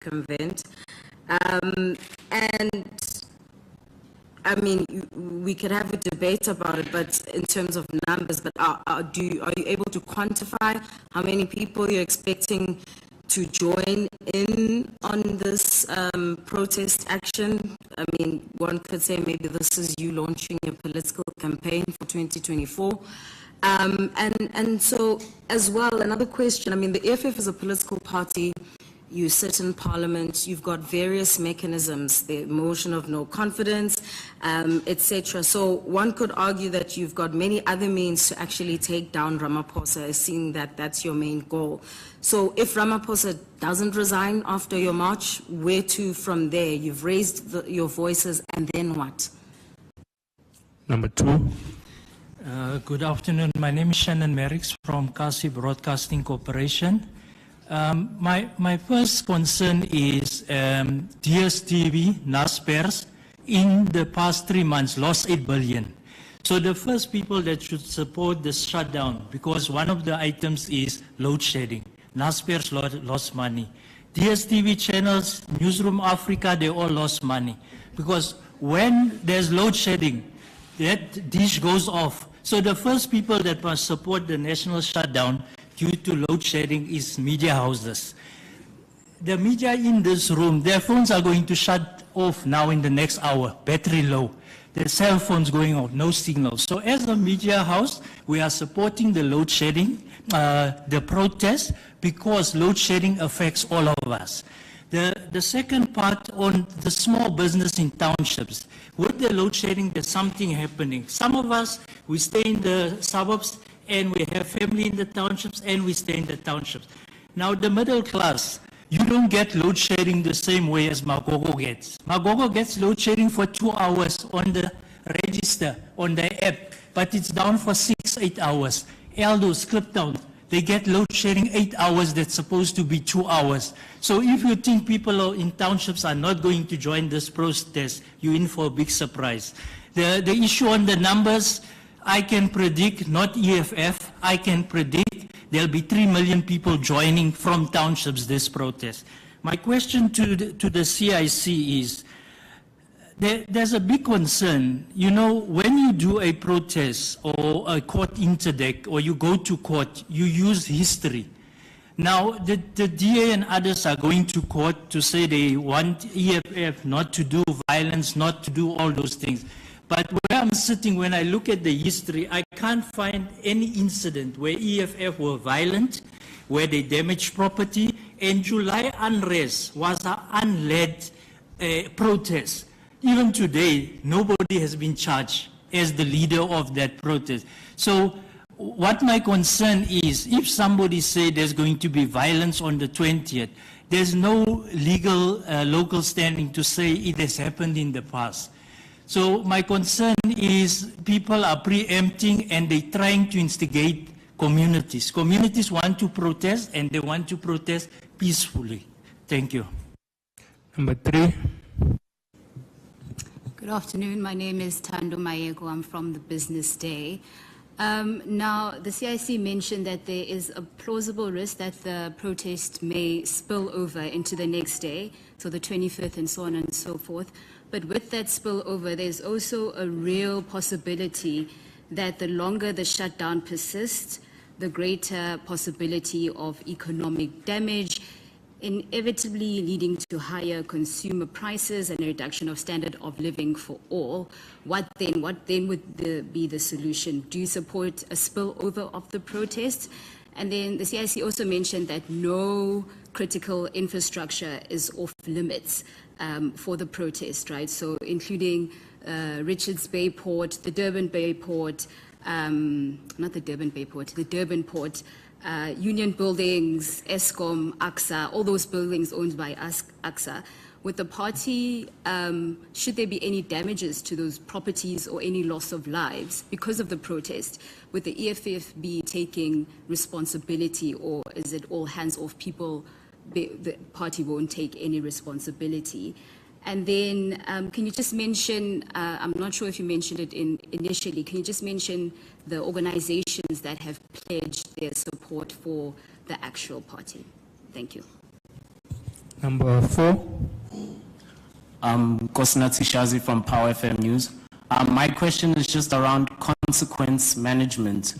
circumvent. And I mean, we could have a debate about it, but in terms of numbers, but are you able to quantify how many people you're expecting to join in on this protest action? I mean, one could say maybe this is you launching your political campaign for 2024. And so as well, another question, I mean, the EFF is a political party. You sit in Parliament, you've got various mechanisms, the motion of no confidence, etc. So one could argue that you've got many other means to actually take down Ramaphosa, seeing that that's your main goal. So if Ramaphosa doesn't resign after your march, where to from there? You've raised your voices, and then what? Number 2. Good afternoon. My name is Shannon Merricks from Kasi Broadcasting Corporation. My first concern is DSTV, Naspers, in the past 3 months lost 8 billion. So the first people that should support the shutdown, because one of the items is load shedding. Naspers lost money. DSTV channels, Newsroom Africa, they all lost money. Because when there's load shedding, that dish goes off. So the first people that must support the national shutdown due to load shedding is media houses. The media in this room, their phones are going to shut off now in the next hour, battery low. Their cell phones going off, no signal. So as a media house, we are supporting the load shedding, the protest, because load shedding affects all of us. The second part on the small business in townships. With the load shedding, there's something happening. Some of us, we stay in the suburbs, and we have family in the townships, and we stay in the townships. Now, the middle class, you don't get load shedding the same way as Magogo gets. Magogo gets load shedding for 2 hours on the register, on the app, but it's down for 6-8 hours. Eldos, Cliptown, they get load shedding 8 hours that's supposed to be 2 hours. So if you think people in townships are not going to join this protest, you're in for a big surprise. The issue on the numbers, I can predict, not EFF, I can predict there'll be 3 million people joining from townships this protest. My question to the CIC is, there's a big concern. You know, when you do a protest or a court interdict or you go to court, you use history. Now, the DA and others are going to court to say they want EFF not to do violence, not to do all those things. But where I'm sitting, when I look at the history, I can't find any incident where EFF were violent, where they damaged property, and July unrest was an unled protest. Even today, nobody has been charged as the leader of that protest. So what my concern is, if somebody say there's going to be violence on the 20th, there's no legal local standing to say it has happened in the past. So my concern is people are preempting and they're trying to instigate communities. Communities want to protest and they want to protest peacefully. Thank you. Number 3. Good afternoon. My name is Tando Mayego. I'm from the Business Day. Now, the CIC mentioned that there is a plausible risk that the protest may spill over into the next day, so the 25th and so on and so forth. But with that spillover, there's also a real possibility that the longer the shutdown persists, the greater possibility of economic damage, inevitably leading to higher consumer prices and a reduction of standard of living for all. What then would be the solution? Do you support a spillover of the protests? And then the CIC also mentioned that no critical infrastructure is off limits for the protest, right? So including Richards Bay Port, the Durban Bay Port, not the Durban Bay Port, the Durban Port, Union Buildings, Eskom, AXA, all those buildings owned by AXA. With the party, should there be any damages to those properties or any loss of lives because of the protest? Would the EFF be taking responsibility, or is it all hands off people? The party won't take any responsibility. And then can you just mention, I'm not sure if you mentioned it initially, can you just mention the organizations that have pledged their support for the actual party? Thank you. Number 4. Kosinathi Shazi from Power FM News. My question is just around consequence management.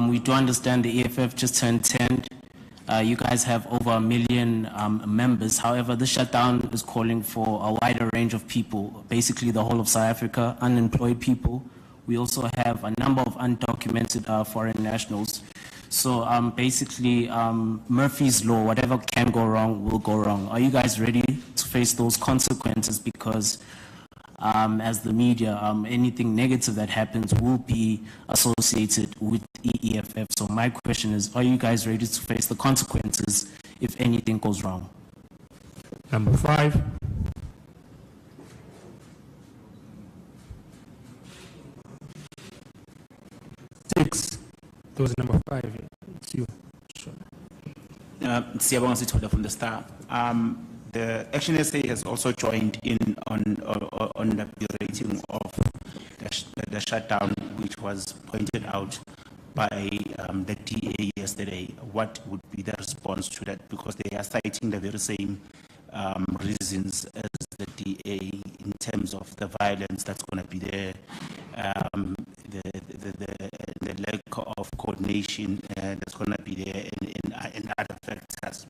We do understand the EFF just turned 10. You guys have over 1 million members. However, the shutdown is calling for a wider range of people, basically the whole of South Africa, unemployed people. We also have a number of undocumented foreign nationals. So basically, Murphy's Law, whatever can go wrong will go wrong. Are you guys ready to face those consequences? Because as the media, anything negative that happens will be associated with EFF. So my question is, are you guys ready to face the consequences if anything goes wrong? Number 5. Those number 5. It's you. Sure. Siyabonga Sithola from the Star. The Action SA has also joined in on the berating of the shutdown, which was pointed out by the DA yesterday. What would be the response to that? Because they are citing the very same reasons as the DA in terms of the violence that's going to be there, the lack of coordination that's going to be there in other factors.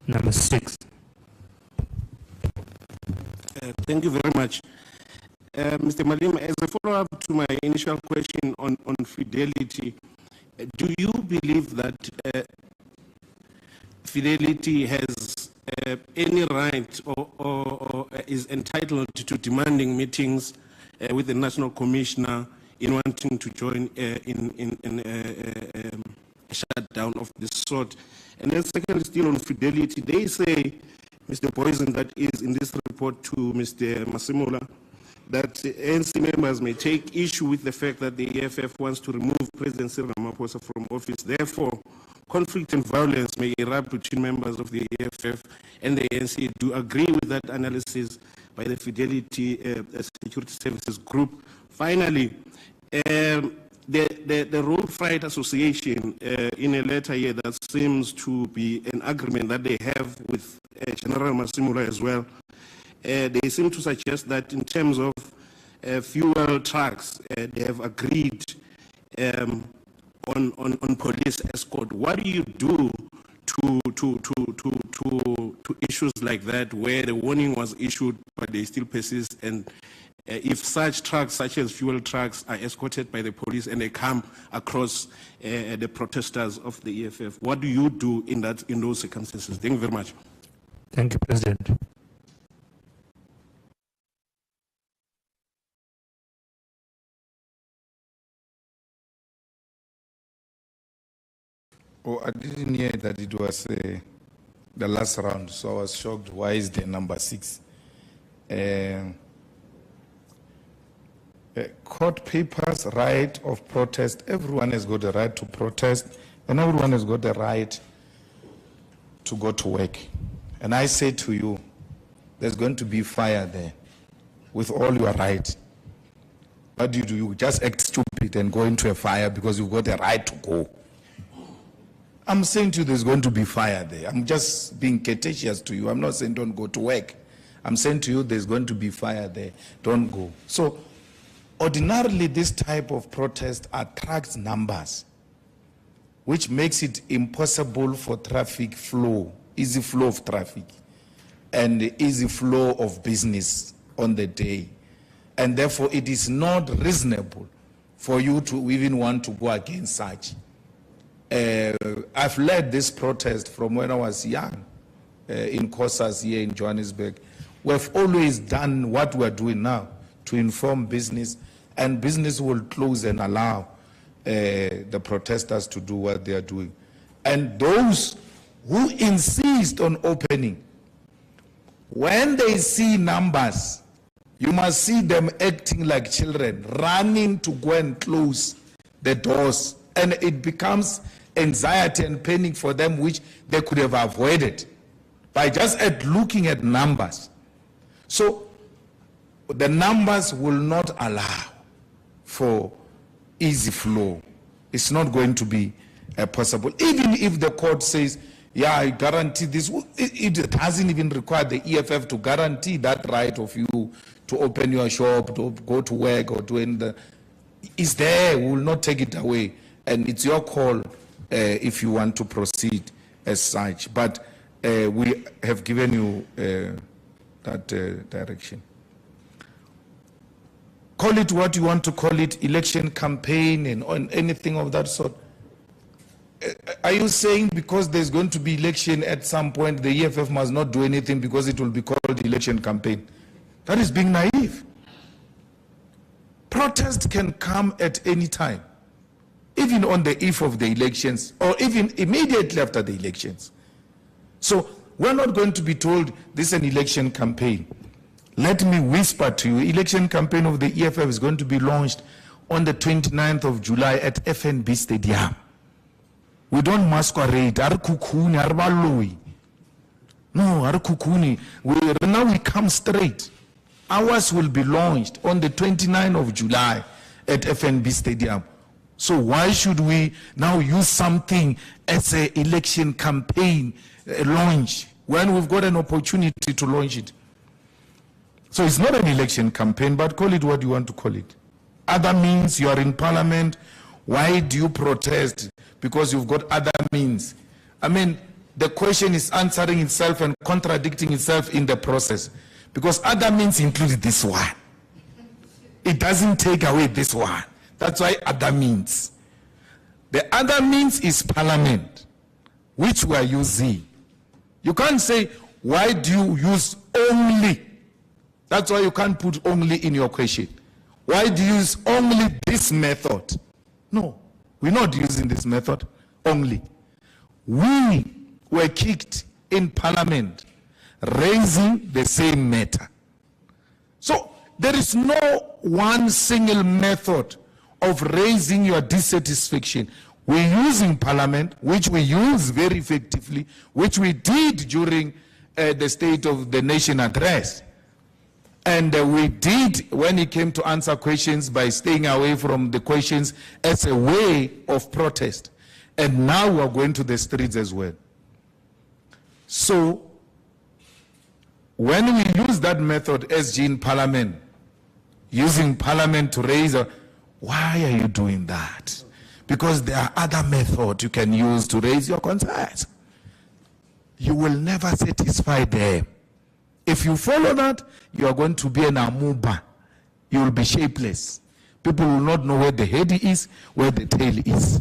Number 6. Thank you very much. Mr. Malim, as a follow-up to my initial question on Fidelity, do you believe that Fidelity has any right or is entitled to demanding meetings with the National Commissioner in wanting to join in a shutdown of this sort? And then second, still on Fidelity, they say, Mr. Poison, that is in this report to Mr. Masimula, that ANC members may take issue with the fact that the EFF wants to remove President Cyril Ramaphosa from office. Therefore, conflict and violence may erupt between members of the EFF and the ANC. Do you agree with that analysis by the Fidelity Security Services Group? Finally, the Road Freight Association, in a letter here that seems to be an agreement that they have with General Masimula as well, they seem to suggest that in terms of fuel trucks, they have agreed on police escort. What do you do to issues like that, where the warning was issued but they still persist? And if such trucks, such as fuel trucks, are escorted by the police and they come across the protesters of the EFF, what do you do in those circumstances? Thank you very much. Thank you, President. Oh, I didn't hear that it was the last round, so I was shocked. Why is the number 6? Court papers, right of protest. Everyone has got the right to protest, and everyone has got the right to go to work. And I say to you, there's going to be fire there with all your right. What do? You just act stupid and go into a fire because you've got the right to go. I'm saying to you there's going to be fire there. I'm just being courteous to you. I'm not saying don't go to work. I'm saying to you there's going to be fire there. Don't go. So ordinarily this type of protest attracts numbers, which makes it impossible for traffic flow, easy flow of traffic, and easy flow of business on the day. And therefore it is not reasonable for you to even want to go against such. I've led this protest from when I was young in Kosas here in Johannesburg. We've always done what we're doing now to inform business, and business will close and allow the protesters to do what they are doing. And those who insist on opening, when they see numbers, you must see them acting like children, running to go and close the doors, and it becomes anxiety and panic for them, which they could have avoided by just looking at numbers. So the numbers will not allow for easy flow. It's not going to be possible. Even if the court says yeah, I guarantee this. It doesn't even require the EFF to guarantee that right of you to open your shop, to go to work, or to end the. It's there. We will not take it away, and it's your call if you want to proceed as such. But we have given you that direction. Call it what you want to call it, election campaign and anything of that sort. Are you saying because there's going to be election at some point, the EFF must not do anything because it will be called election campaign? That is being naive. Protest can come at any time, even on the eve of the elections or even immediately after the elections. So we're not going to be told this is an election campaign. Let me whisper to you, election campaign of the EFF is going to be launched on the 29th of July at FNB Stadium. We don't masquerade. No, now we come straight. Ours will be launched on the 29th of July at FNB Stadium. So why should we now use something as an election campaign launch when we've got an opportunity to launch it? So it's not an election campaign, but call it what you want to call it. Other means, you are in parliament. Why do you protest? Because you've got other means. I mean, the question is answering itself and contradicting itself in the process. Because other means include this one. It doesn't take away this one. That's why other means. The other means is parliament, which we are using. You can't say, why do you use only? That's why you can't put only in your question. Why do you use only this method? No, we're not using this method only. We were kicked in parliament raising the same matter. So there is no one single method of raising your dissatisfaction. We're using parliament, which we use very effectively, which we did during the State of the Nation address. And we did when it came to answer questions by staying away from the questions as a way of protest. And now we are going to the streets as well. So when we use that method, SG, in parliament, using parliament to raise why are you doing that? Because there are other methods you can use to raise your concerns. You will never satisfy them. If you follow that, you are going to be an amoeba. You will be shapeless. People will not know where the head is, where the tail is.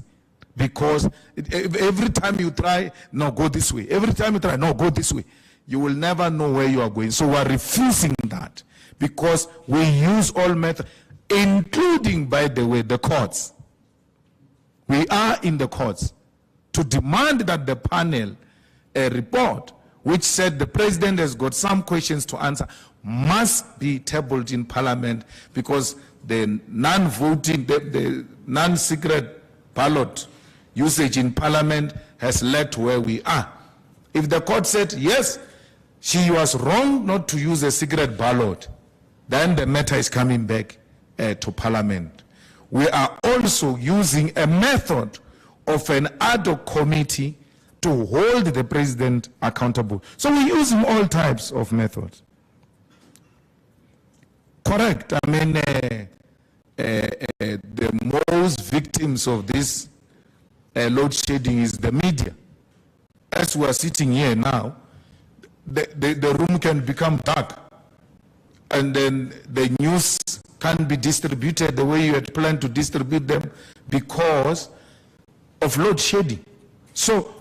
Because every time you try, no, go this way. Every time you try, no, go this way. You will never know where you are going. So we are refusing that because we use all methods, including, by the way, the courts. We are in the courts to demand that the panel report, which said the president has got some questions to answer, must be tabled in parliament because the non-voting, the non-secret ballot usage in parliament has led to where we are. If the court said, yes, she was wrong not to use a secret ballot, then the matter is coming back to parliament. We are also using a method of an ad hoc committee to hold the president accountable. So we're using all types of methods. Correct. I mean, the most victims of this load shedding is the media. As we are sitting here now, the room can become dark, and then the news can't be distributed the way you had planned to distribute them because of load shedding. So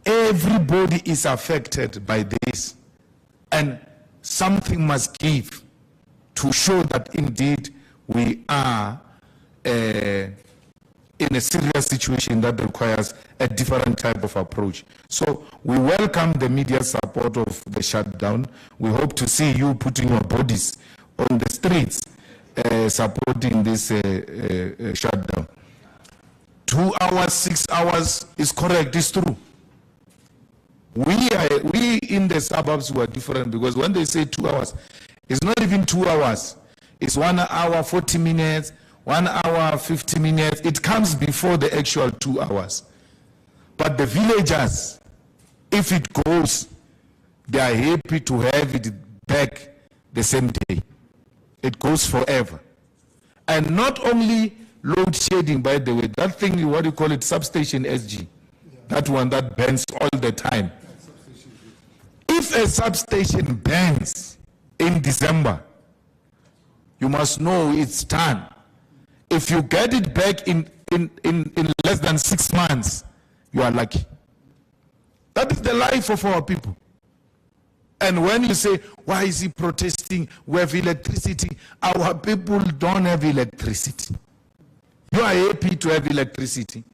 everybody is affected by this, and something must give to show that indeed we are in a serious situation that requires a different type of approach. So we welcome the media support of the shutdown. We hope to see you putting your bodies on the streets supporting this shutdown. 2 hours, 6 hours is correct, it's true. We in the suburbs were different because when they say 2 hours, it's not even 2 hours. It's 1 hour, 40 minutes, 1 hour, 50 minutes. It comes before the actual 2 hours. But the villagers, if it goes, they are happy to have it back the same day. It goes forever. And not only load shedding, by the way, that thing, what do you call it, substation SG, that one that burns all the time. If a substation burns in December, you must know it's done. If you get it back in less than 6 months, you are lucky. That is the life of our people. And when you say, why is he protesting? We have electricity. Our people don't have electricity. You are happy to have electricity.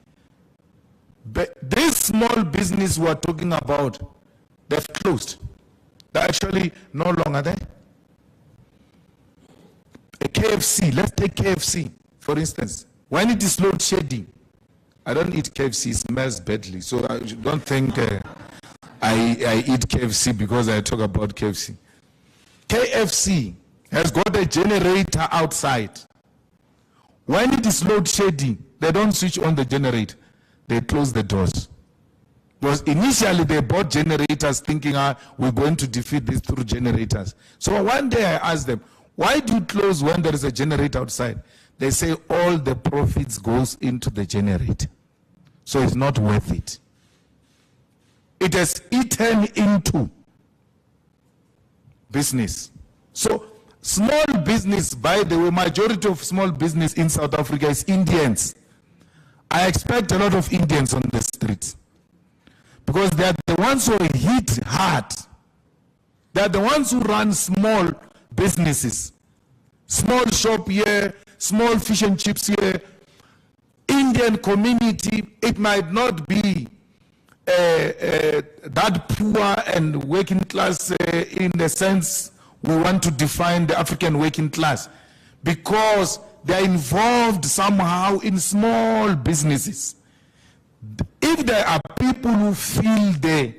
But this small business we are talking about, they've closed. They're actually no longer there. A KFC, let's take KFC, for instance. When it is load shedding, I don't eat KFC, it smells badly. So I don't think I eat KFC because I talk about KFC. KFC has got a generator outside. When it is load shedding, they don't switch on the generator. They close the doors. Because initially they bought generators thinking, we're going to defeat this through generators. So one day I asked them, why do you close when there is a generator outside? They say all the profits goes into the generator. So it's not worth it. It has eaten into business. So small business, by the way, majority of small business in South Africa is Indians. I expect a lot of Indians on the streets. Because they are the ones who are hit hard. They are the ones who run small businesses. Small shop here, small fish and chips here. Indian community, it might not be that poor and working class in the sense we want to define the African working class, because they are involved somehow in small businesses. If there are people who feel the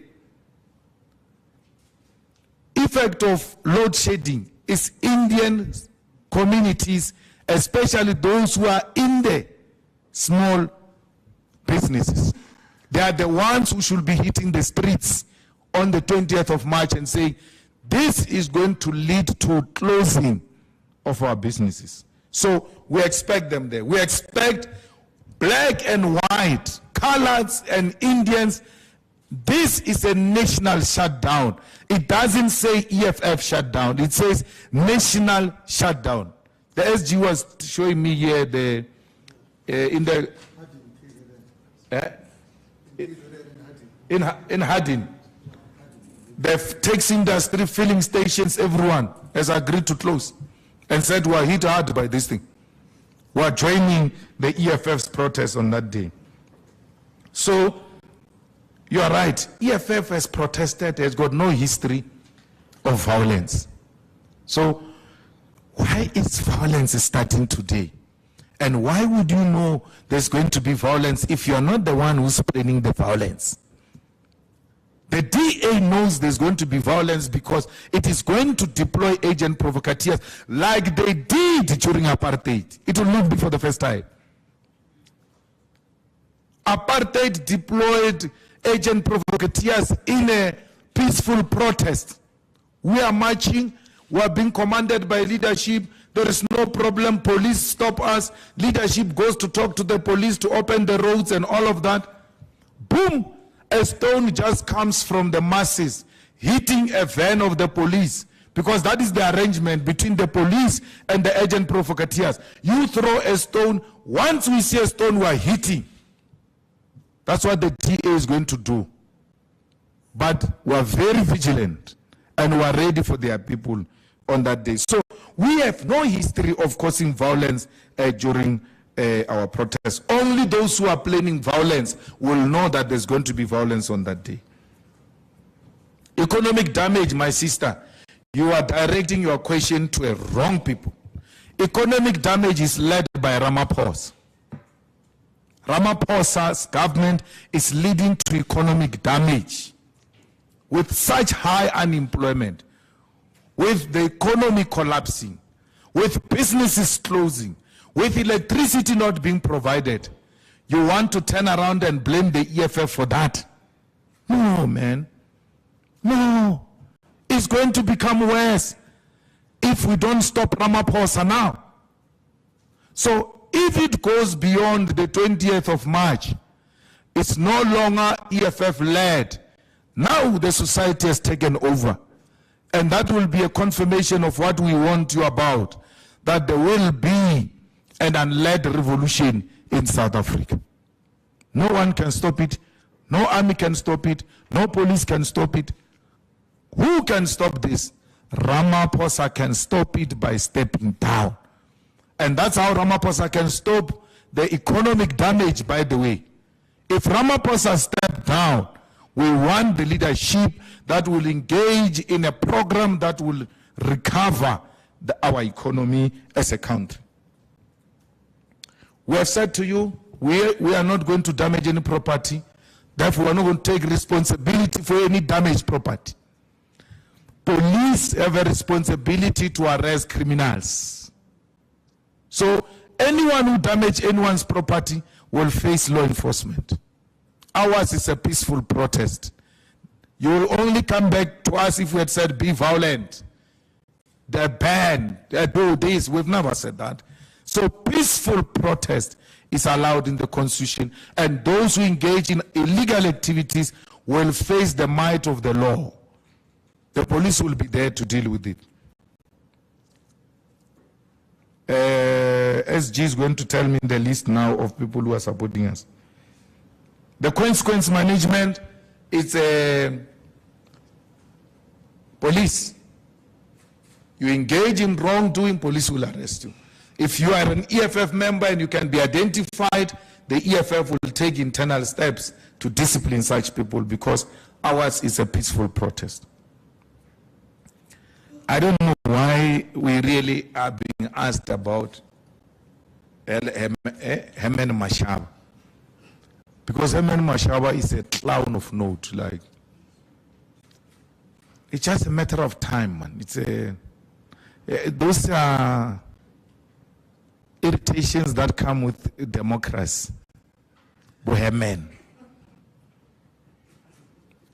effect of load shedding, is Indian communities, especially those who are in the small businesses. They are the ones who should be hitting the streets on the 20th of March and saying, this is going to lead to closing of our businesses. So we expect them there. We expect black and white, coloreds and Indians. This is a national shutdown. It doesn't say EFF shutdown. It says national shutdown. The SG was showing me here in Hardin. The taxi industry, filling stations, everyone has agreed to close and said we are hit hard by this thing. We are joining the EFF's protest on that day. So you are right. EFF has protested, has got no history of violence. So why is violence starting today? And why would you know there's going to be violence if you're not the one who's planning the violence? The DA knows there's going to be violence because it is going to deploy agent provocateurs like they did during apartheid. It will not be for the first time. Apartheid deployed agent provocateurs in a peaceful protest. We are marching, we are being commanded by leadership, there is no problem, police stop us, leadership goes to talk to the police to open the roads and all of that. Boom! A stone just comes from the masses, hitting a van of the police, because that is the arrangement between the police and the agent provocateurs. You throw a stone, once we see a stone, we are hitting. That's what the DA is going to do. But we are very vigilant and we are ready for their people on that day. So we have no history of causing violence during our protests. Only those who are planning violence will know that there's going to be violence on that day. Economic damage, my sister, you are directing your question to a wrong people. Economic damage is led by Ramaphosa. Ramaphosa's government is leading to economic damage with such high unemployment, with the economy collapsing, with businesses closing, with electricity not being provided. You want to turn around and blame the EFF for that? No, man. No. It's going to become worse if we don't stop Ramaphosa now. So if it goes beyond the 20th of March, it's no longer EFF-led. Now the society has taken over. And that will be a confirmation of what we warned you about, that there will be an unled revolution in South Africa. No one can stop it. No army can stop it. No police can stop it. Who can stop this? Ramaphosa can stop it by stepping down. And that's how Ramaphosa can stop the economic damage, by the way. If Ramaphosa steps down, we want the leadership that will engage in a program that will recover our economy as a country. We have said to you, we are not going to damage any property. Therefore, we are not going to take responsibility for any damaged property. Police have a responsibility to arrest criminals. So anyone who damages anyone's property will face law enforcement. Ours is a peaceful protest. You will only come back to us if we had said be violent. They're banned, they do this. We've never said that. So peaceful protest is allowed in the Constitution, and those who engage in illegal activities will face the might of the law. The police will be there to deal with it. SG is going to tell me the list now of people who are supporting us. The consequence management is police. You engage in wrongdoing, police will arrest you. If you are an EFF member and you can be identified, the EFF will take internal steps to discipline such people, because ours is a peaceful protest. I don't know why we really are being asked about Herman Mashaba. Because Herman Mashaba is a clown of note. Like, it's just a matter of time, man. It's those are irritations that come with democracy. Herman.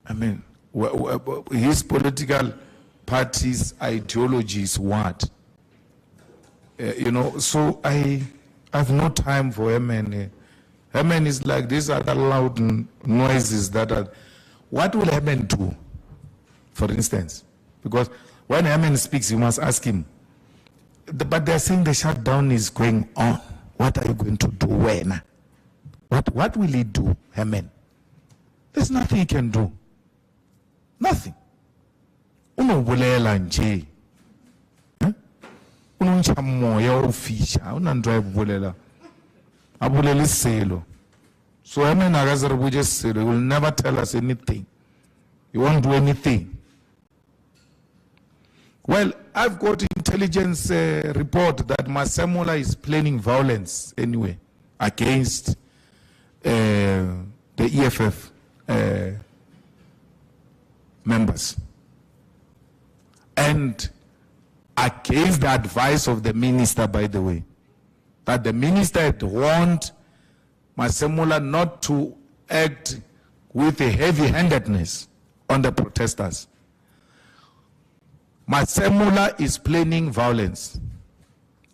I mean, his political party's ideology is what? You know, so I have no time for Herman. Herman is like these other loud noises that are. What will Herman do, for instance? Because when Herman speaks, you must ask him. But they're saying the shutdown is going on. What are you going to do when? What will he do, Herman? There's nothing he can do. Nothing. Unobulela nje. Unoncha moya ofisha. Unandrive bulela. Abulela iselo. So Herman Agazarbu just said he will never tell us anything. He won't do anything. Well, I've got intelligence report that Masemola is planning violence anyway against the EFF members, and against the advice of the minister, by the way, that the minister had warned Masemola not to act with a heavy-handedness on the protesters. Masemola is planning violence,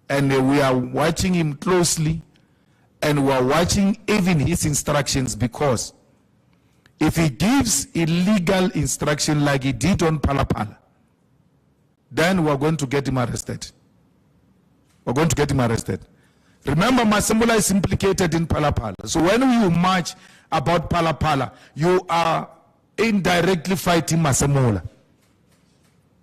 and we are watching him closely, and we are watching even his instructions, because if he gives illegal instruction like he did on Palapala, then we are going to get him arrested. We're going to get him arrested. Remember, Masemola is implicated in Palapala. So when you march about Palapala, you are indirectly fighting Masemola.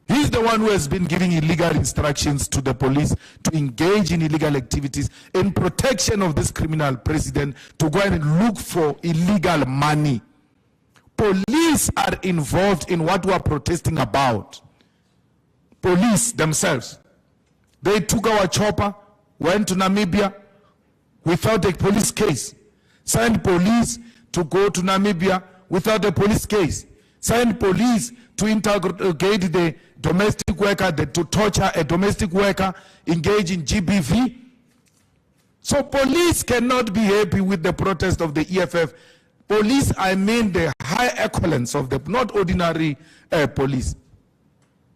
He's the one who has been giving illegal instructions to the police to engage in illegal activities in protection of this criminal president, to go and look for illegal money. Police are involved in what we are protesting about. Police themselves. They took our chopper, went to Namibia without a police case. Sent police to go to Namibia without a police case. Sent police to interrogate the domestic worker, to torture a domestic worker, engage in GBV. So police cannot be happy with the protest of the EFF. Police, I mean the high echelons of the, not ordinary police.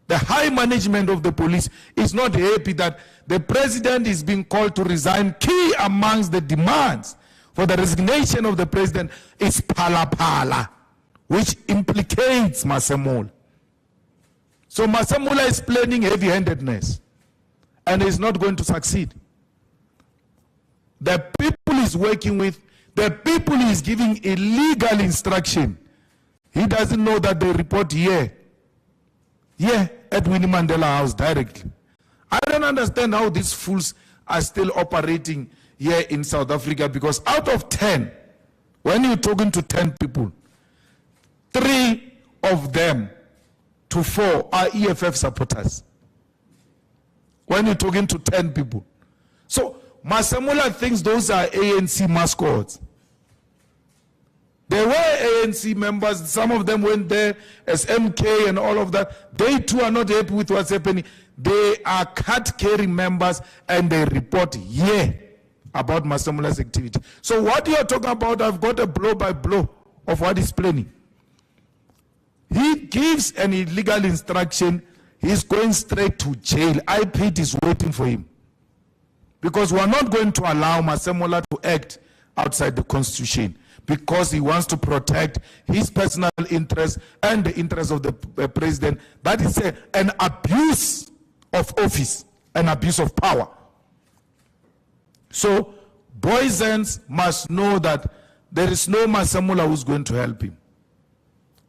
The high management of the police is not happy that the president is being called to resign. Key amongst the demands for the resignation of the president is pala, which implicates Masemola. So Masemola is planning heavy-handedness and is not going to succeed. The people he's working with, the people he's giving illegal instruction, he doesn't know that they report here at Winnie Mandela House directly. I don't understand how these fools are still operating here in South Africa, because out of 10, when you're talking to 10 people, 3 of them to 4 are EFF supporters. When you're talking to 10 people. So Masemola thinks those are ANC mascots. There were ANC members, some of them went there as MK and all of that. They too are not happy with what's happening. They are card-carrying members and they report here about Masemola's activity. So what you are talking about, I've got a blow-by-blow of what he's planning. He gives an illegal instruction, he's going straight to jail. IPD is waiting for him. Because we're not going to allow Masemola to act outside the Constitution, because he wants to protect his personal interests and the interests of the president. That is an abuse of office, an abuse of power. So Boysens must know that there is no Masemola who's going to help him.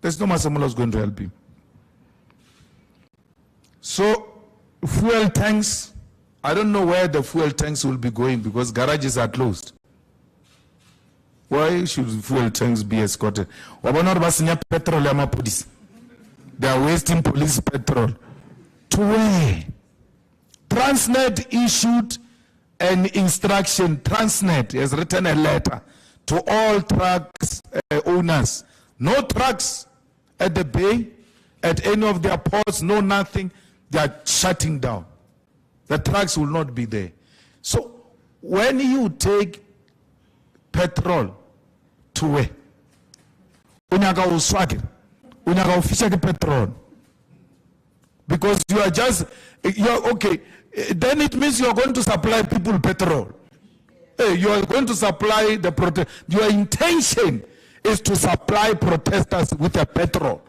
There's no Masemola who's going to help him. So fuel tanks, I don't know where the fuel tanks will be going, because garages are closed. Why should fuel tanks be escorted? They are wasting police petrol. To where? Transnet issued an instruction. Transnet has written a letter to all trucks owners. No trucks at the bay, at any of their ports, no nothing. They are shutting down. The trucks will not be there. So when you take petrol to where? Unyaka uswake. Unyaka ufisha petrol. Because you are just, okay, then it means you are going to supply people petrol. You are going to supply the protest. Your intention is to supply protesters with a petrol.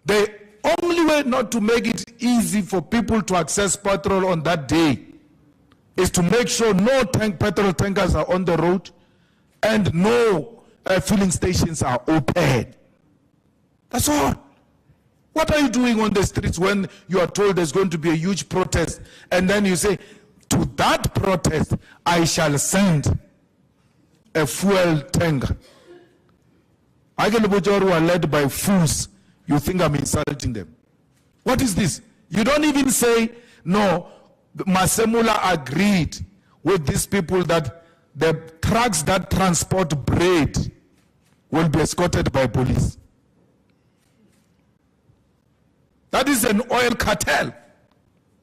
The only way not to make it easy for people to access petrol on that day is to make sure no petrol tankers are on the road and no filling stations are open. That's all. What are you doing on the streets when you are told there's going to be a huge protest, and then you say, to that protest, I shall send a fuel tanker? Who are led by fools, you think I'm insulting them. What is this? You don't even say, no, Masemola agreed with these people that the trucks that transport bread will be escorted by police. That is an oil cartel.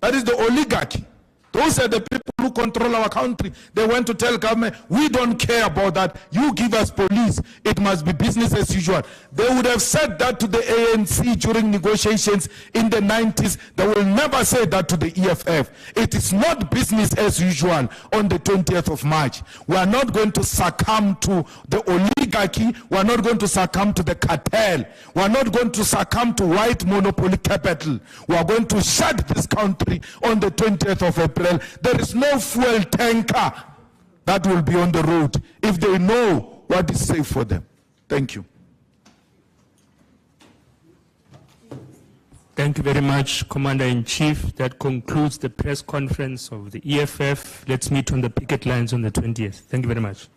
That is the oligarchy. Those are the people who control our country. They went to tell government, we don't care about that. You give us police. It must be business as usual. They would have said that to the ANC during negotiations in the 90s. They will never say that to the EFF. It is not business as usual on the 20th of March. We are not going to succumb to the oligarchy. We are not going to succumb to the cartel. We are not going to succumb to white monopoly capital. We are going to shut this country on the 20th of April. There is no fuel tanker that will be on the road if they know what is safe for them. Thank you. Thank you very much, Commander-in-Chief. That concludes the press conference of the EFF. Let's meet on the picket lines on the 20th. Thank you very much.